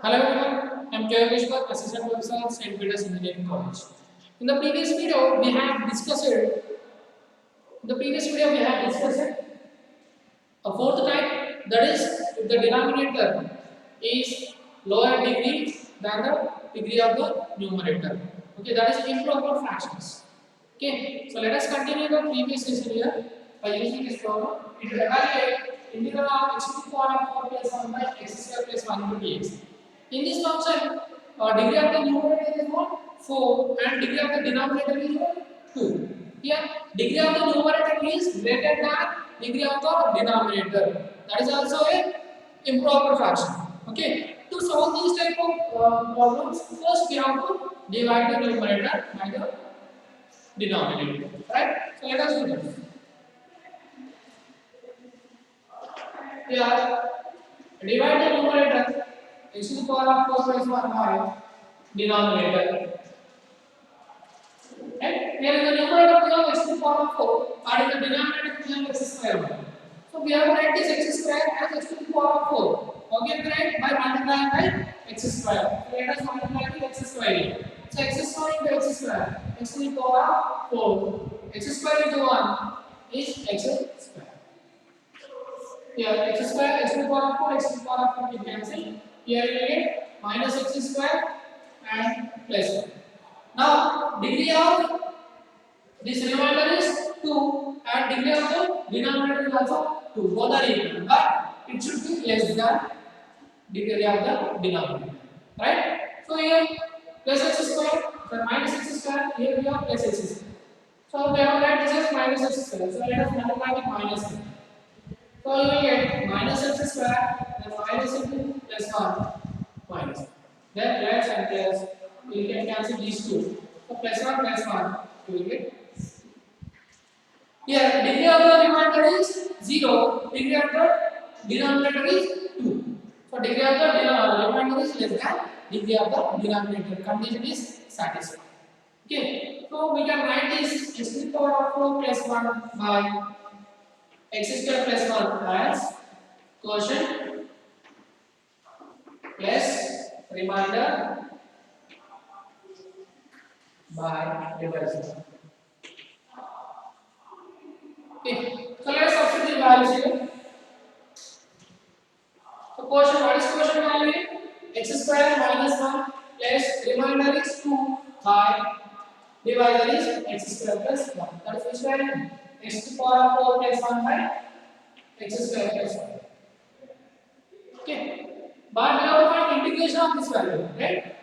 Hello everyone, I am Jay Vishwar, Assistant Professor at St. Peter's Engineering College. In the previous video, we have discussed a fourth type, that is if the denominator is lower degree than the degree of the numerator. Okay, that is improper fractions. Okay, so let us continue the previous session here by using this problem. It will evaluate integral of x to the power of 4 plus 1 by x square plus 1 into dx. In this function, degree of the numerator is what? 4 and degree of the denominator is what? 2. Here, degree of the numerator is greater than degree of the denominator. That is also a improper fraction. Okay. To solve these type of problems, first we have to divide the numerator by the denominator. Right? So let us do this. Here, divide the numerator x to the power of 4 plus 1 by denominator. Right? Here in the numerator we have x to the power of 4 and in the denominator we have x square. So we have to write this x square as x to the power of 4. Okay, we write by multiplying by x square. So let us multiply with x square. So x square into x square. X to the power of 4. X square into 1 is x square. Here x square, x to the power of 4, x to the power of 4 we cancel. Here we get minus x square and plus 1. Now degree of this remainder is 2 and degree of the denominator is also 2. Both are equal, but it should be less than degree of the denominator. Right? So here plus x square, so minus x square, here we have plus x square. So we have to write this as minus x square. So let us multiply with minus x. So you will get minus x square, then minus into plus 1 minus. Then plus and plus, you can cancel these two. So plus 1 plus 1, you will get. Here, degree of the remainder is 0, degree of the denominator is 2. So degree of the remainder is less than degree of the denominator. Condition is satisfied. Okay, so we can write this x to the power of 4 plus 1 by x square plus 1 as quotient plus remainder by divisor. Okay, so let us substitute the values here. So quotient, what is quotient value? X square minus 1 plus remainder is 2 by divisor is x square plus 1. That is which value? X to the power of 4 plus 1 by x square plus 1. Okay, but we have to find integration of this value, right?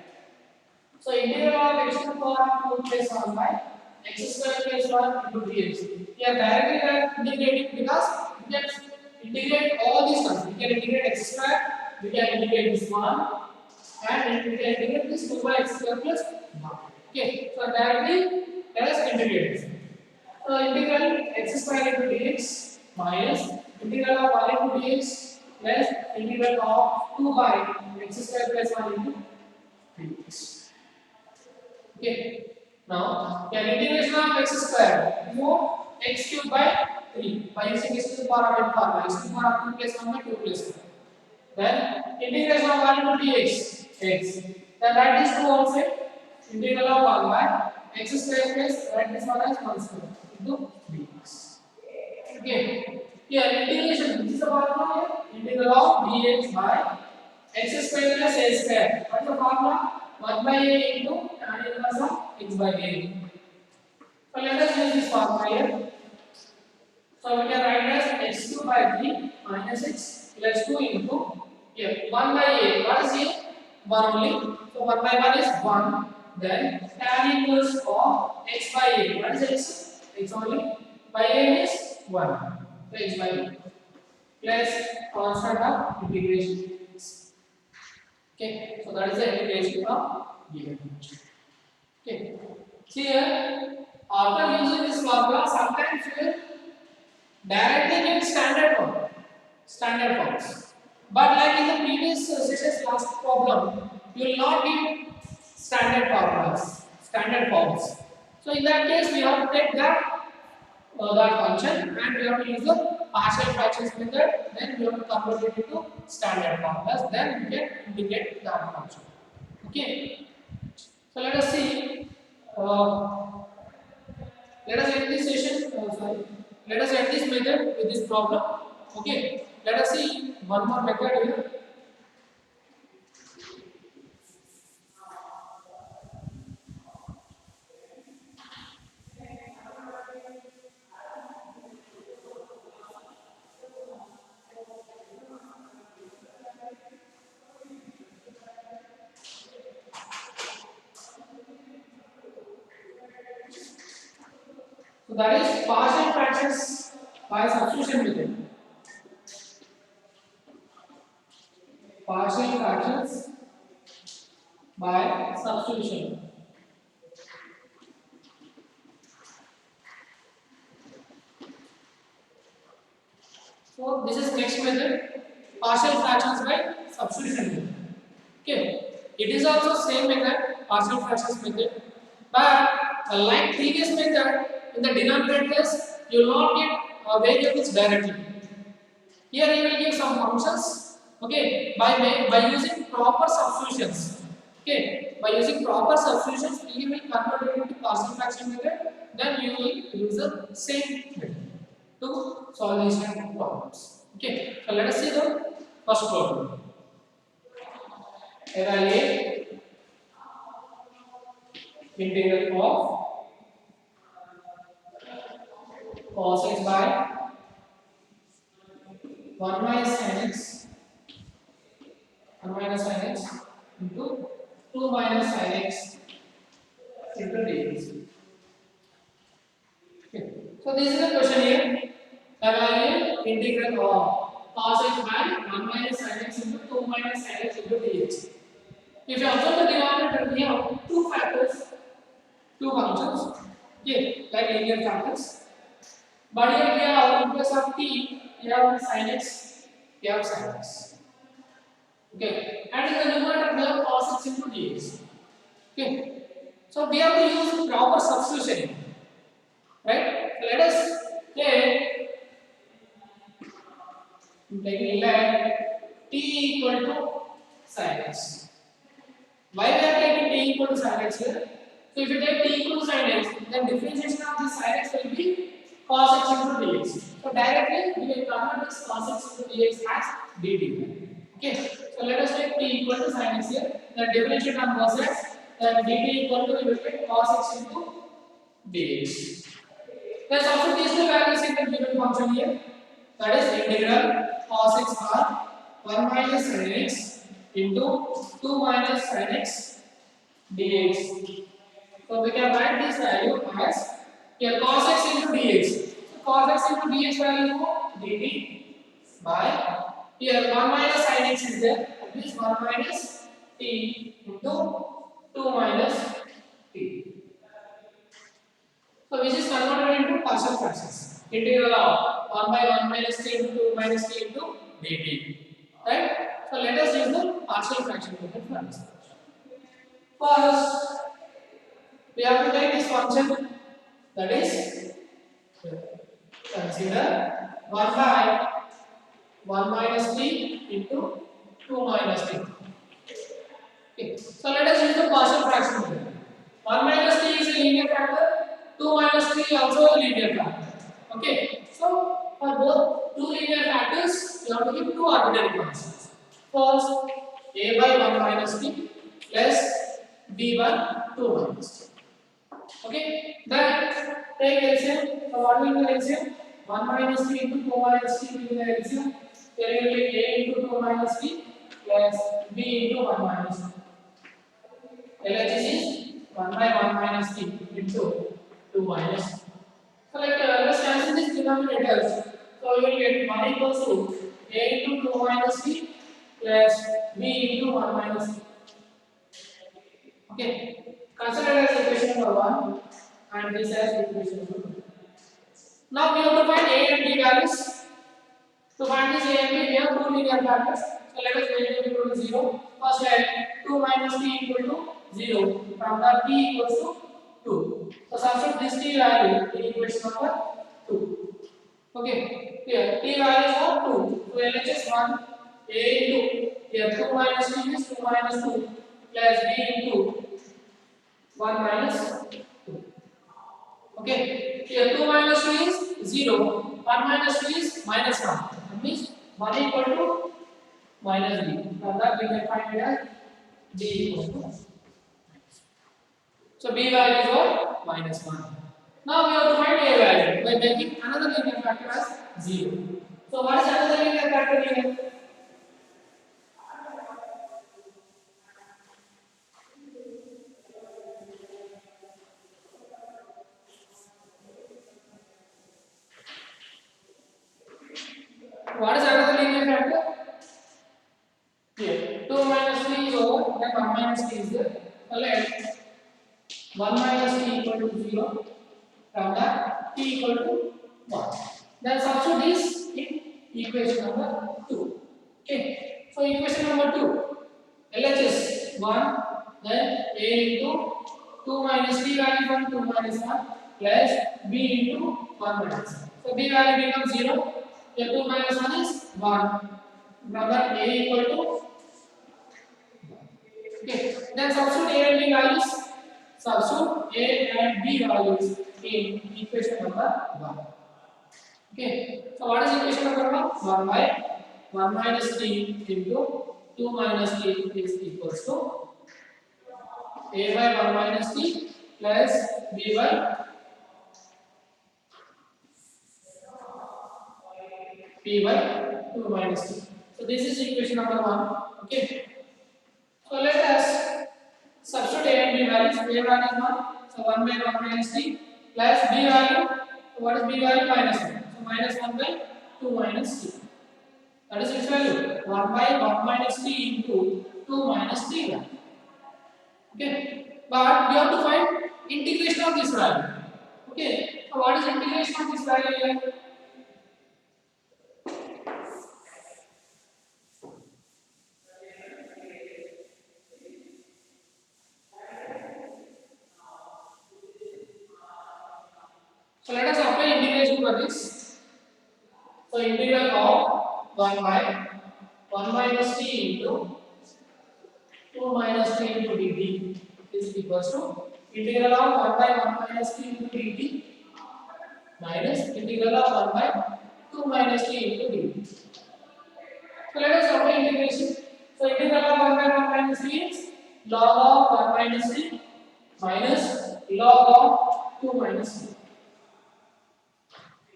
So integral of x to the power of 4 plus 1 by x square plus 1 into dx. Here directly we are integrating because we can integrate all these terms. We can integrate x square, we can integrate this 1, and we can integrate this 2 by x square plus 1. Okay, so directly let us integrate this. So integral x square into dx minus integral of 1 into dx plus integral of 2 by x square plus 1 into dx. Okay. Now, the integration of x square is x cubed by 3 by using x to the power of n formula, x to the power of 2 plus 1 by 2 plus 1. Then integration of 1 into dx, x. Then write this 2 also. Integral of 1 by x square plus write this 1 as 1 square into dx. Okay. Here integration, this is the formula here. Integral of dx by x square plus a square. What is the formula? 1 by a into tan inverse of x by a. So let us use this formula here. So we can write as x cubed by 3 minus x plus 2 into here 1 by a. What is a? 1 only. So 1 by 1 is 1. Then tan inverse of x by a. What is x? X only. By a is 1. So x by a. Plus constant of integration. Okay. So that is the integration of given function. Okay. See here, after using this formula, sometimes you will directly get standard forms. But like in the previous session's last problem, you will not get standard forms. So in that case, we have to take the that function, and we have to use the partial fractions method. Then we have to convert it into standard formulas. Then we can integrate that function. Okay. So let us see. Let us end this session. Sorry. Let us end this method with this problem. Okay. Let us see one more method here. So that is partial fractions by substitution method. Partial fractions by substitution. So this is next method, partial fractions by substitution method. Okay, it is also same method, partial fractions method, but like previous method, in the denominators you will not get variables directly. Here you will give some functions. Okay, by using proper substitutions. Okay, by using proper substitutions, you will convert it into partial fraction method. Then you will use the same method to solve these kind of problems. Okay, so let us see the first problem. Evaluate integral of cos x by 1 minus sin x 1 minus sin x into 2 minus sin x into dx. Okay. So this is the question here. Evaluate integral of cos x by 1 minus sin x into 2 minus sin x into dx. If you observe the denominator, we have two factors, two functions, okay, like linear factors. But here we have in place of t, we have sin x, we have sin x. Okay, and in the numerator we have cos x into dx. Okay, so we have to use proper substitution, right? So let us take let t equal to sin x. Why we are taking t equal to sin x here? So if you take t equal to sin x, then differentiation of this sin x will be cos x into dx. So directly we will convert this cos x into dx as dt. Okay. So let us take t equal to sin x here. Then differentiate on cos x. Then dt equal to we will get cos x into dx. Then substitute these two values in the given function here. That is integral cos x by 1 minus sin x into 2 minus sin x dx. So we can write this value as here cos x into dx. So cos x into dx value is dt by here 1 minus sin x is there. That is 1 minus t into 2 minus t. So which is converted into partial fractions. Integral of 1 by 1 minus t into 2 minus t into dt. Right? So let us use the partial fraction method for this. First, we have to take this function, that is consider 1 by 1 minus t into 2 minus t. Okay. So let us use the partial fraction method. 1 minus t is a linear factor, 2 minus t also a linear factor. Okay. So for both two linear factors, you have to give two arbitrary constants. First, a by 1 minus t plus b by 2 minus t. Okay. Then take LCM. So what will be LCM? 1 minus t into 2 minus t will be the LCM. Then you will take a into 2 minus t plus b into 1 minus t. LHS is 1 by 1 minus t into 2 minus t. So let's cancel these denominators. So you will get 1 equals to a into 2 minus t plus b into 1 minus t. Okay. Consider as equation number 1 and this as equation number 2. Now we have to find a and b values. To find this a and b, we have two linear factors. So let us make it equal to 0. First let 2 minus t equal to 0. From that t equals to 2. So substitute this t value in equation number Okay, here t value is what 2. So LHS 1 a into here 2 minus t is 2 minus 2 plus b into 1 minus 2. Okay, here 2 minus 2 is 0, 1 minus 2 is minus 1. That means 1 equal to minus b. From that we can find it as b equals to. So b value is what? Minus 1. Now we have to find a value by making another linear factor as 0. So what is another linear factor here? What is another linear factor? Here 2 minus 3 is over, then 1 minus t is there. So let 1 minus t equal to 0, from that t equal to 1. Then substitute this in equation number 2. Okay, so equation number 2, LHS 1, then a into 2 minus t value from 2 minus 1 plus b into 1 minus 1. So b value becomes 0. Here 2 minus 1 is 1. From that a equal to. Okay, then substitute A and B values. Substitute A and B values in equation number 1. Okay, so what is equation number 1? 1 by 1 minus t into 2 minus t is equals to A by 1 minus t plus B by P by 2 minus t. So this is equation number 1. Okay, so let us substitute A and B values. A value is 1, so 1 by 1 minus t plus B value. So what is B value? Minus 1. So minus 1 by 2 minus t. That is its value. 1 by 1 minus t into 2 minus t value. Okay. But we have to find integration of this value. Okay. So what is integration of this value here? So let us apply integration for this. So integral of 1 by 1 minus t into 2 minus t into dt is equals to integral of 1 by 1 minus t into dt minus integral of 1 by 2 minus t into dt. So let us apply integration. So integral of 1 by 1 minus t is log of 1 minus t minus log of 2 minus t.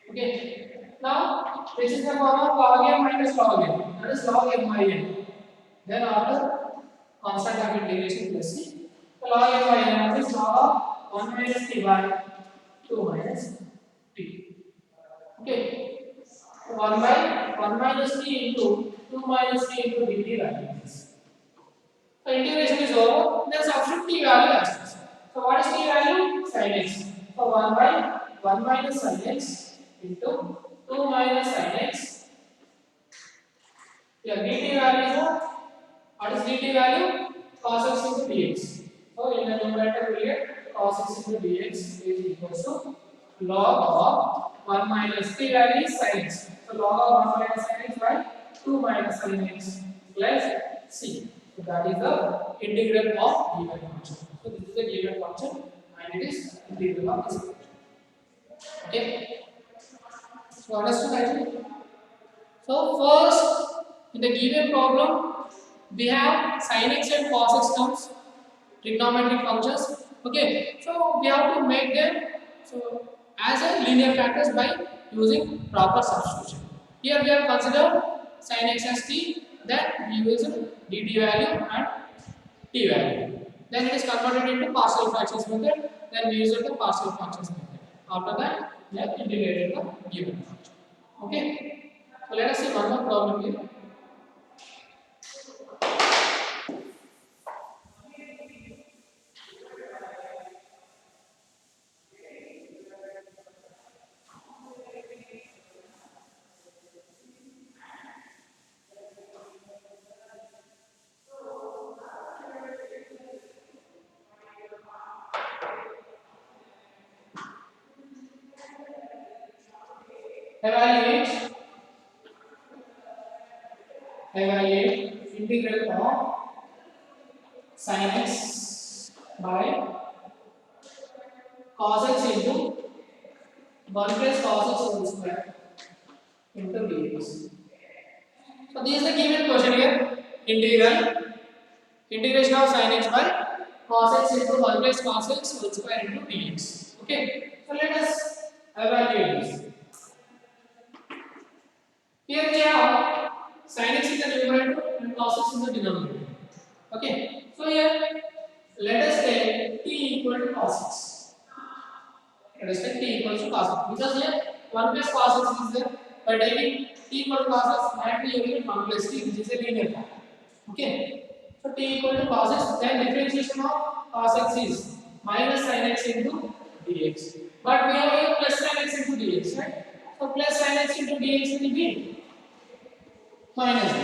Okay. Now this is the form of log m minus log n. That is log m by n. Then after constant of integration plus c. So log m by n is log of 1 minus t by 2 minus t. Okay. 1 by 1 minus t into 2 minus t into dt values. So integration is over. Then substitute t value as this. So what is t value? Sin x. So 1 by 1 minus sin x into 2 minus sin x. Here dt value is what? What is dt value? Cos x into dx. So in the numerator we get cos x into dx is equals to log of 1 minus t value is sin x. So log of 1 minus sin x by 2 minus sin x plus c. So that is the integral of given function. So this is the given function and it is integral of this function. Okay. So understood actually? So first in the given problem we have sin x and cos x terms, trigonometric functions. Okay, so we have to make them so as a linear factors by using proper substitution. Here we have considered sin x as t, then we use dt value and t value. Then it is converted into partial fractions method. Then we use the partial fractions method. After that, we have integrated the given function. Okay. So let us see one more problem here. evaluate integral of sin x by cos x into 1 plus cos x whole square into dx. So this is the given question here. Integration of sin x by cos x into 1 plus cos x whole square into dx. Okay. So let us evaluate this. Here we have sin x in the numerator and cos x in the denominator. Okay. So here let us take t equal to cos x. Let us take t equals to cos x because here 1 plus cos x is there. By taking t equal to cos x, directly you get 1 plus t, which is a linear factor. Okay. So t equal to cos x, then differentiation of cos x is minus sin x into dx. But we have here plus sin x into dx, right? So plus sin x into dx will be minus d.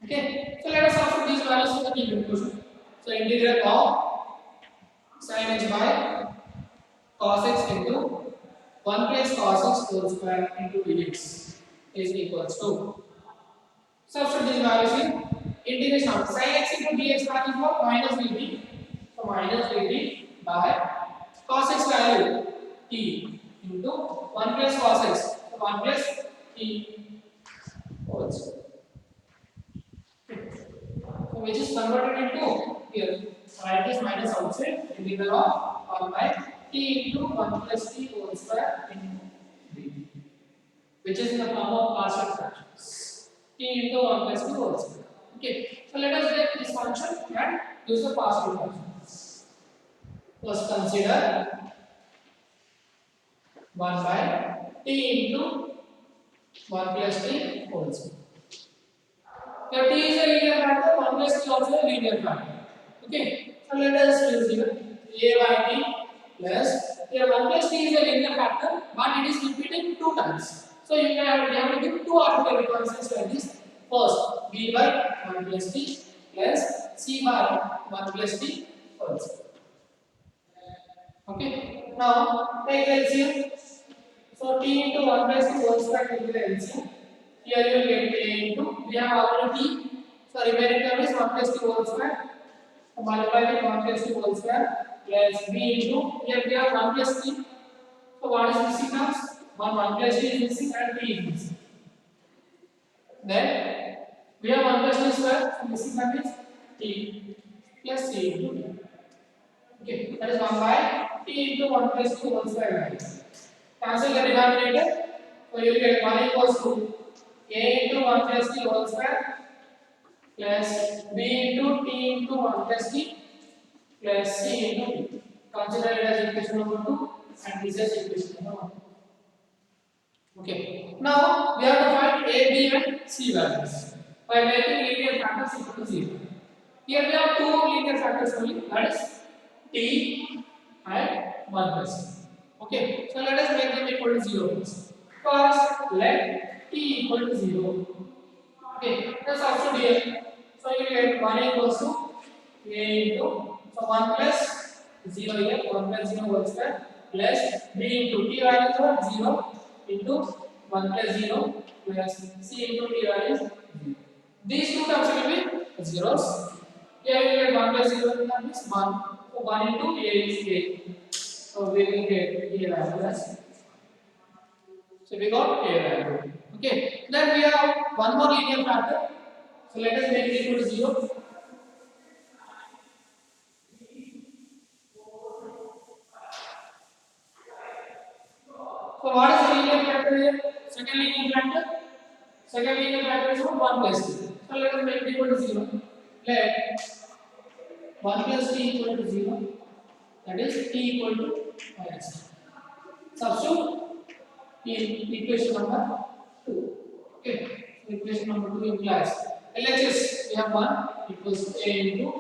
Okay. So let us substitute these values in the given question. So integral of sin x by cos x into 1 plus cos x whole square into dx is equals to, substitute these values in integration of sin x into dx value for minus dt, so minus dt by cos x value t into 1 plus cos x, so 1 plus t whole square, so which is converted into here, write this minus outside, integral of 1 by t into 1 plus t whole square into dt, which is in the form of partial fractions, t into 1 plus t whole square. Okay, so let us take this function and use the partial fractions. First consider 1 by t into 1 plus t whole square. Here t is a linear factor, 1 plus t also a linear factor. Okay, so let us use here a by t plus, here 1 plus t is a linear factor, but it is repeated 2 times. So you have to give 2 arbitrary constants like this. First, b by 1 plus t plus c by 1 plus t whole square. Okay, now take LCM. So t into 1 plus t whole square will be the LCM. Here you will get a into, we have already t, so remaining term is 1 plus t whole square. So multiply with 1 plus t whole square plus b into, here we have 1 plus t. So what is missing terms? 1 plus t is missing and t is missing. Then we have 1 plus t square, so missing term is t plus c into t. Okay, that is 1 by t into 1 plus t whole square. Cancel the denominator, so you will get 1 equals to a into 1 plus t whole square plus b into t into 1 plus t plus c into t. Consider it as equation number 2 and this is equation number 1. Okay. Now we have to find a, b and c values by making linear factors equal to 0. Here we have 2 linear factors only, that is t and 1 plus t. Okay. So let us make them equal to 0 first. First, let t equal to 0. Okay. Let's substitute here. So you get 1 equals to a into, so 1 plus 0 here, 1 plus 0 whole square plus b into t values are 0 into 1 plus 0 plus c into t values 0. These two terms will be zeros. Here you get 1 plus 0 that is 1. So 1 into a is a. So we will get a value as. So we got a value. Okay. Then we have one more linear factor. So let us make it equal to 0. So what is the linear factor here? Second linear factor. Second linear factor is 1 plus t. So let us make it equal to 0. Let 1 plus t equal to 0. That is t equal to minus t. Substitute in equation number 2. Okay. So equation number 2 implies LHS we have 1 equals to a into 1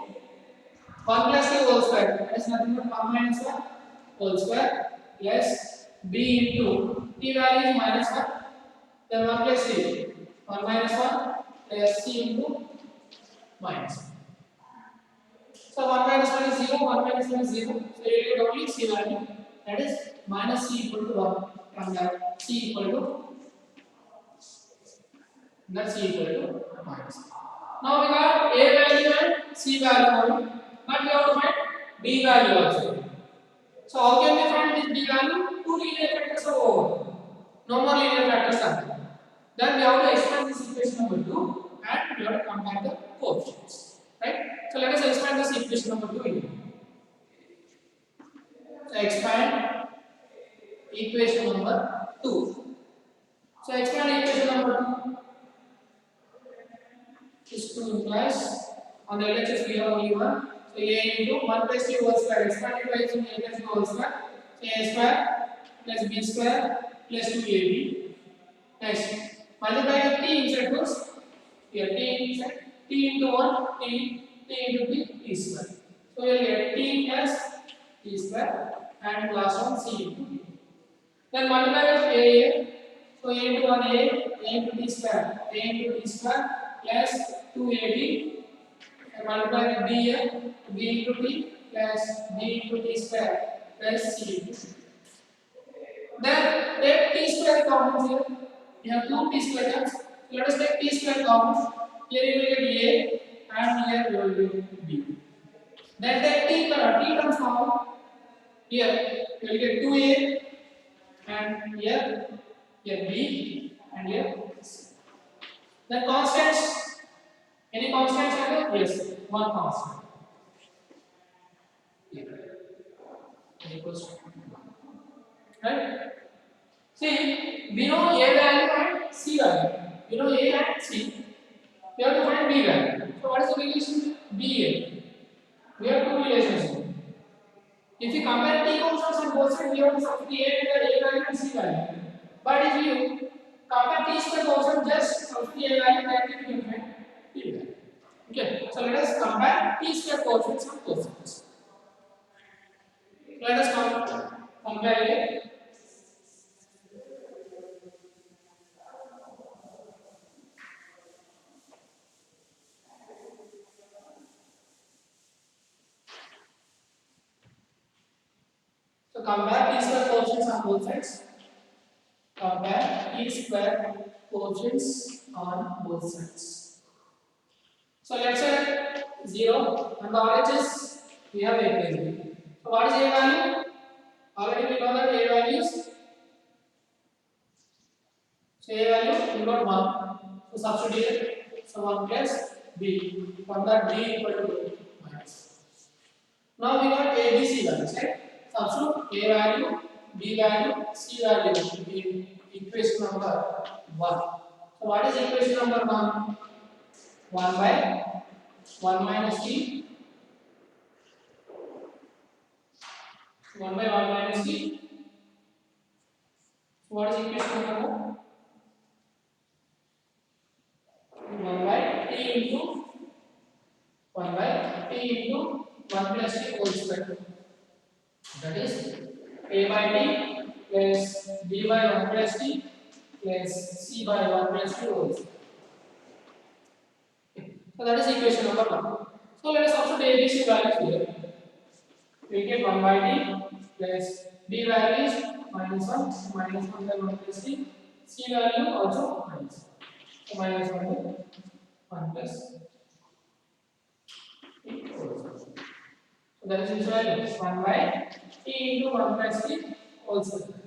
plus t whole square. That is nothing but 1 minus 1 whole square plus b into t value is minus 1. Then 1 plus c. 1 minus 1 plus c into minus 1. So 1 minus 1 is 0, 1 minus 1 is 0. So you get only c value, that is minus c equal to 1. from that c equal to minus. Now we got a value and c value only, but we have to find b value also. So how can we find this b value? Two linear factors are over. No more linear factors are there. Then we have to expand this equation number 2 and we have to compare the coefficients. Right? So let us expand this equation number 2 in. So expand equation number 2. So expand equation number 2. This 2 implies on the LHS we have only 1. So a into 1 plus c whole square expanded by using a plus b whole square. So a square plus b square plus 2ab. Next, multiply with t inside first. Here t inside t into 1 t into t square. So we will get t plus t square and last one c into t. Then multiply with a. So a into 1 a into t square plus 2ab. And multiply with b into t plus b into t square plus c into t. Then take t square common here. We have two t square terms. Let us take t square common. Here you will get a and here you will get b. Then take t terms common. Here you will get 2a and here b and here c. Then constants. Any constants are there? Yes, one constant. Here. Equals to. Right? See, we know a value and c value. We know a and c. We have to find b value. So what is the relation? b a. We have two relations. If you compare t constants on both sides, we have to substitute a value and c value. But if you compare t square constant, just substitute a value, then you can find b value. Okay. So let us compare t square coefficients on both sides. Let us compare it. So compare t square coefficients on both sides. Compare t square coefficients on both sides. So let's say 0 and the RHS we have a plus b. So what is a value? Already we know that a value is, so a value we got 1. So substitute, so 1 plus b. From that b equal to minus. Now we got a b c values, right? Substitute a value, b value, c value in equation number 1. So what is equation number 1? 1 by 1 minus t. 1 by 1 minus t. So what is equation number 1? 1 by t into 1 by t into 1 plus t whole square. That is a by t plus b by 1 plus t plus c by 1 plus t whole square. So that is equation number 1. So let us substitute a b c values here. We get 1 by t plus b value is minus 1 by 1 plus t. C value also minus. So minus 1 by 1 plus t. So that is its value 1 by t into 1 plus t whole square.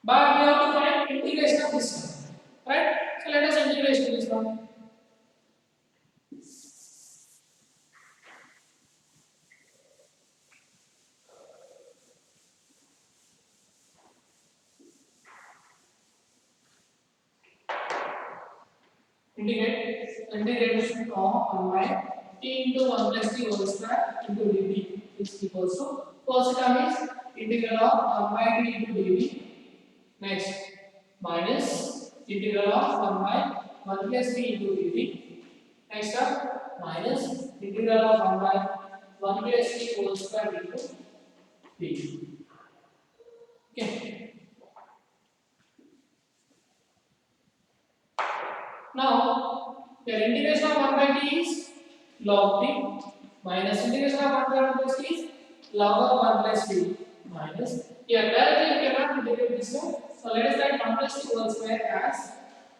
But we have to find integration of this one. Right? So let us integration this one. Integration of 1 by t into 1 plus t whole square into dt is equals to, first term is integral of 1 by t into dt. Next, minus integral of 1 by 1 plus t into dt. Next term, minus integral of 1 by 1 plus t whole square into dt. Okay. Now, the integration of 1 by t is log t minus integration of 1 by 1 plus t is log of 1 plus t minus Here directly you cannot integrate this one. So let us write 1 plus 2 whole square as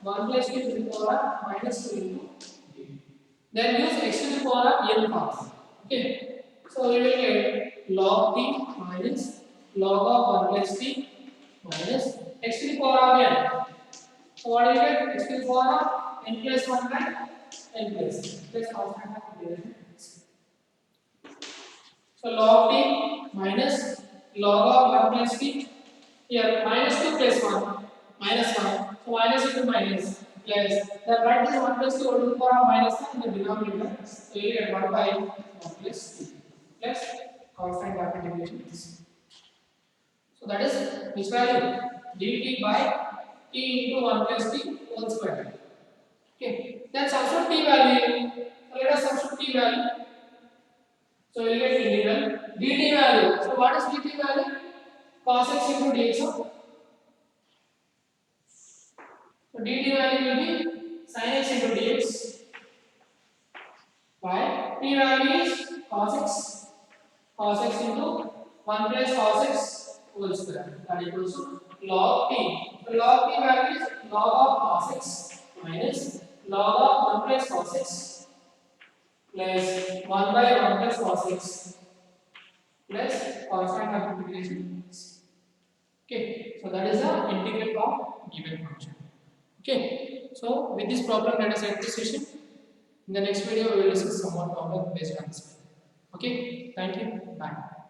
1 plus 2 to the power of minus 2 into d. Then use x to the power of n parts. Okay. So we will get log t minus log of 1 plus t minus x to the power of n. So what do you get? X to the power of n plus 1 by n plus constant of integration. So log t minus log of 1 plus t. Here minus 2 plus 1 minus 1. So minus into minus plus the right is 1 plus 2 to the power of minus 1 in the denominator. So you get 1 by 1 plus 2 plus constant of integration. So that is which value? dt by t into 1 plus t whole square. Okay. Then substitute t value. So let us substitute t value. So we will get integral dt value. So what is dt value? Cos x into dx. So dt value will be sin x into dx by t value is cos x into 1 plus cos x whole square, that equals to log t. So log t value is log of cos x minus log of 1 plus cos x plus 1 by 1 plus cos x plus constant of integration. Okay, so that is the integral of given function. Okay, so with this problem let us end this session. In the next video we will discuss some more problem based on this. Okay, thank you, bye.